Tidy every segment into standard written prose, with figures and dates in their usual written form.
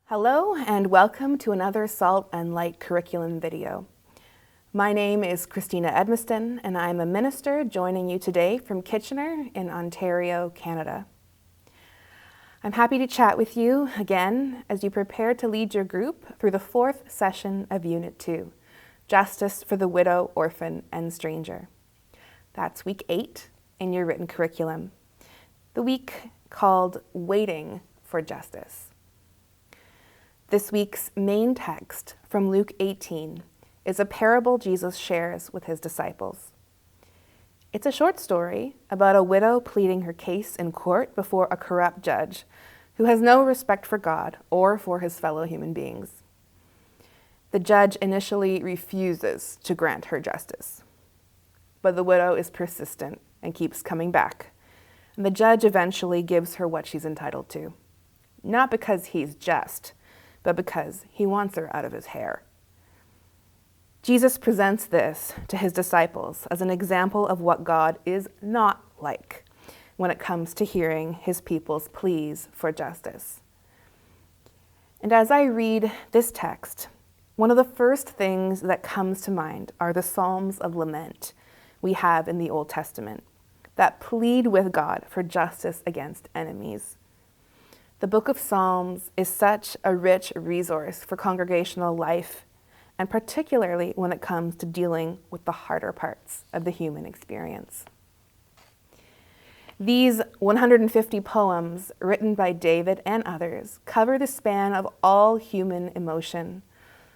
Hello and welcome to another Salt and Light curriculum video. My name is Christina Edmiston and I'm a minister joining you today from Kitchener in Ontario, Canada. I'm happy to chat with you again as you prepare to lead your group through the fourth session of Unit 2, Justice for the Widow, Orphan, and Stranger. That's week 8 in your written curriculum, the week called Waiting for Justice. This week's main text from Luke 18 is a parable Jesus shares with his disciples. It's a short story about a widow pleading her case in court before a corrupt judge who has no respect for God or for his fellow human beings. The judge initially refuses to grant her justice, but the widow is persistent and keeps coming back, and the judge eventually gives her what she's entitled to, not because he's just, but because he wants her out of his hair. Jesus presents this to his disciples as an example of what God is not like when it comes to hearing his people's pleas for justice. And as I read this text, one of the first things that comes to mind are the Psalms of Lament we have in the Old Testament that plead with God for justice against enemies. The book of Psalms is such a rich resource for congregational life, and particularly when it comes to dealing with the harder parts of the human experience. These 150 poems, written by David and others, cover the span of all human emotion,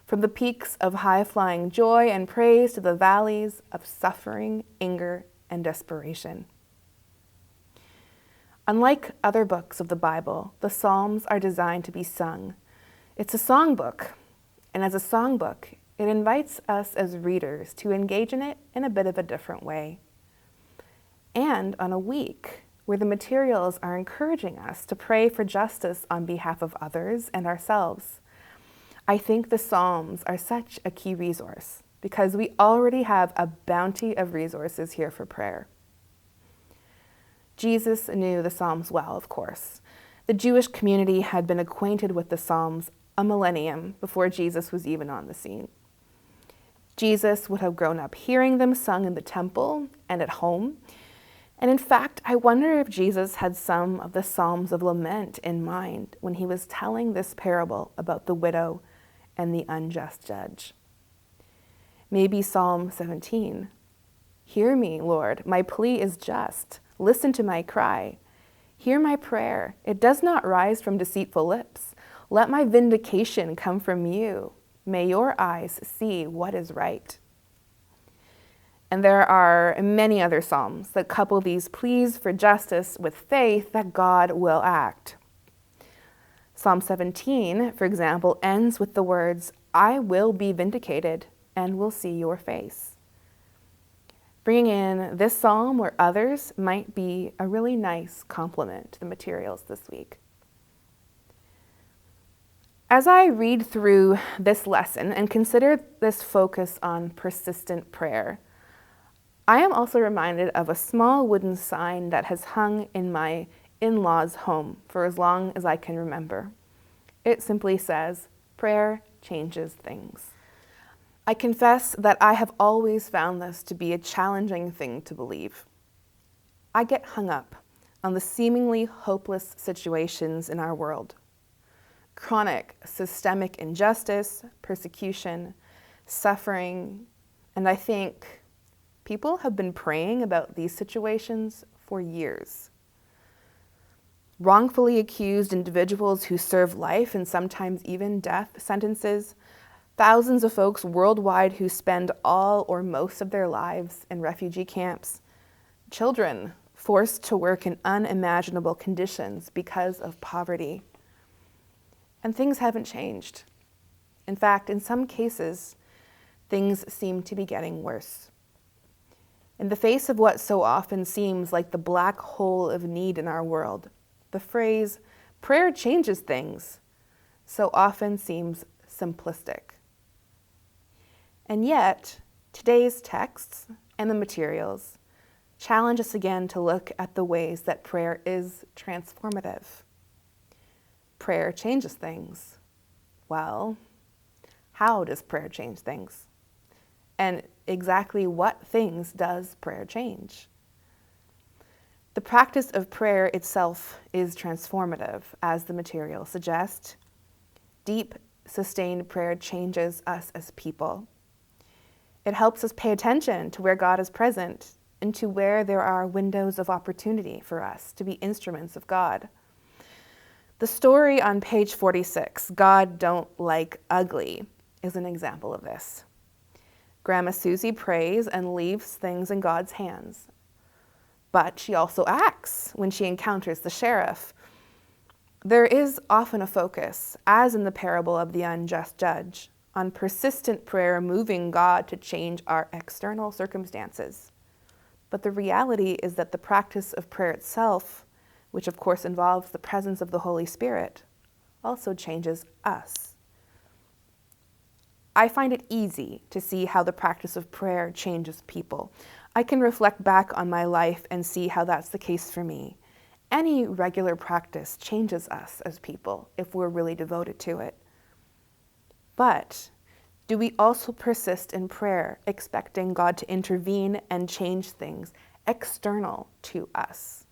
from the peaks of high-flying joy and praise to the valleys of suffering, anger, and desperation. Unlike other books of the Bible, the Psalms are designed to be sung. It's a songbook, and as a songbook, it invites us as readers to engage in it in a bit of a different way. And on a week where the materials are encouraging us to pray for justice on behalf of others and ourselves, I think the Psalms are such a key resource because we already have a bounty of resources here for prayer. Jesus knew the Psalms well, of course. The Jewish community had been acquainted with the Psalms a millennium before Jesus was even on the scene. Jesus would have grown up hearing them sung in the temple and at home. And in fact, I wonder if Jesus had some of the Psalms of Lament in mind when he was telling this parable about the widow and the unjust judge. Maybe Psalm 17. Hear me, Lord, my plea is just. Listen to my cry. Hear my prayer. It does not rise from deceitful lips. Let my vindication come from you. May your eyes see what is right. And there are many other psalms that couple these pleas for justice with faith that God will act. Psalm 17, for example, ends with the words, I will be vindicated and will see your face. Bringing in this psalm or others might be a really nice complement to the materials this week. As I read through this lesson and consider this focus on persistent prayer, I am also reminded of a small wooden sign that has hung in my in-laws' home for as long as I can remember. It simply says, prayer changes things. I confess that I have always found this to be a challenging thing to believe. I get hung up on the seemingly hopeless situations in our world. Chronic systemic injustice, persecution, suffering, and I think people have been praying about these situations for years. Wrongfully accused individuals who serve life and sometimes even death sentences, thousands of folks worldwide who spend all or most of their lives in refugee camps, children forced to work in unimaginable conditions because of poverty. And things haven't changed. In fact, in some cases, things seem to be getting worse. In the face of what so often seems like the black hole of need in our world, the phrase, prayer changes things, so often seems simplistic. And yet, today's texts and the materials challenge us again to look at the ways that prayer is transformative. Prayer changes things. Well, how does prayer change things? And exactly what things does prayer change? The practice of prayer itself is transformative, as the material suggests. Deep, sustained prayer changes us as people. It helps us pay attention to where God is present and to where there are windows of opportunity for us to be instruments of God. The story on page 46, God Don't Like Ugly, is an example of this. Grandma Susie prays and leaves things in God's hands. But she also acts when she encounters the sheriff. There is often a focus, as in the parable of the unjust judge, on persistent prayer moving God to change our external circumstances. But the reality is that the practice of prayer itself, which of course involves the presence of the Holy Spirit, also changes us. I find it easy to see how the practice of prayer changes people. I can reflect back on my life and see how that's the case for me. Any regular practice changes us as people if we're really devoted to it. But do we also persist in prayer, expecting God to intervene and change things external to us?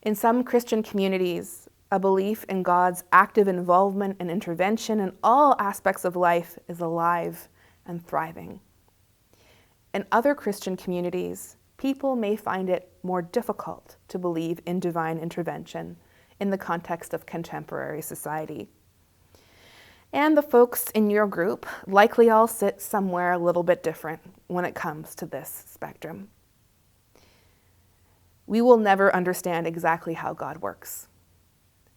In some Christian communities, a belief in God's active involvement and intervention in all aspects of life is alive and thriving. In other Christian communities, people may find it more difficult to believe in divine intervention in the context of contemporary society. And the folks in your group likely all sit somewhere a little bit different when it comes to this spectrum. We will never understand exactly how God works.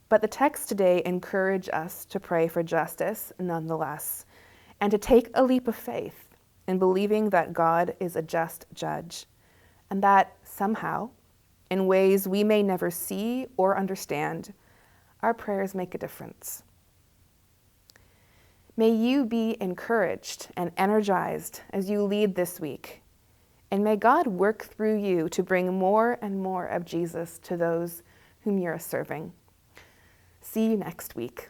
But the text today encourages us to pray for justice nonetheless, and to take a leap of faith in believing that God is a just judge, and that somehow, in ways we may never see or understand, our prayers make a difference. May you be encouraged and energized as you lead this week, and may God work through you to bring more and more of Jesus to those whom you're serving. See you next week.